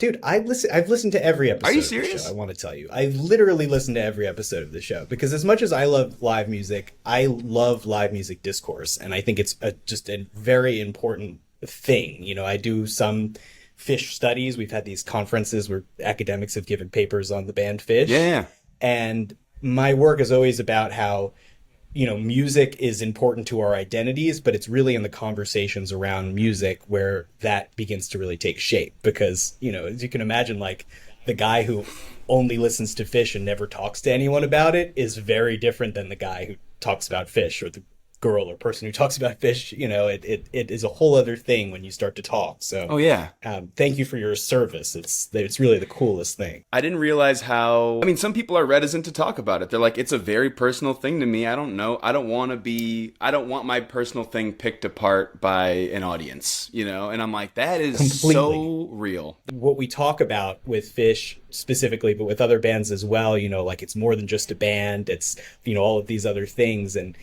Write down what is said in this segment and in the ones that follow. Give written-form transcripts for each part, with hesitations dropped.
Dude, I've listened to every Are episode you of the show, serious? I want to tell you. I've literally listened to every episode of the show because as much as I love live music, I love live music discourse, and I think it's just a very important thing. I do some Phish studies. We've had these conferences where academics have given papers on the band Yeah, Phish, yeah. and my work is always about how music is important to our identities, but it's really in the conversations around music where that begins to really take shape. Because, as you can imagine, like the guy who only listens to Fish and never talks to anyone about it is very different than the guy who talks about Fish, or the girl or person who talks about Fish. It is a whole other thing when you start to talk. So, Oh, yeah. thank you for your service. It's really the coolest thing. I didn't realize how. I mean, some people are reticent to talk about it. They're like, it's a very personal thing to me. I don't know. I don't want to be. I don't want my personal thing picked apart by an audience, And I'm like, that is Completely. so real. What we talk about with Fish specifically, but with other bands as well, like it's more than just a band. It's, all of these other things. And,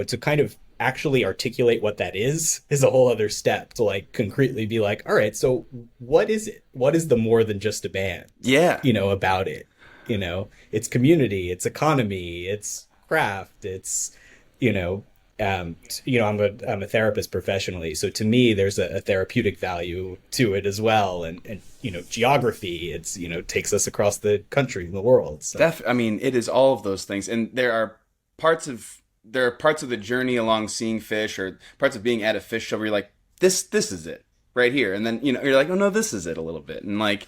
to kind of actually articulate what that is a whole other step to like concretely be like, all right, so what is it? What is the more than just a band, Yeah. about it? It's community, it's economy, it's craft, it's, you know, I'm a therapist professionally, so to me, there's a therapeutic value to it as well, and geography. It's takes us across the country and the world. So I mean, it is all of those things, and there are parts of the journey along seeing Fish, or parts of being at a Fish show where you're like, this is it right here, and then you're like, oh no, this is it a little bit, and like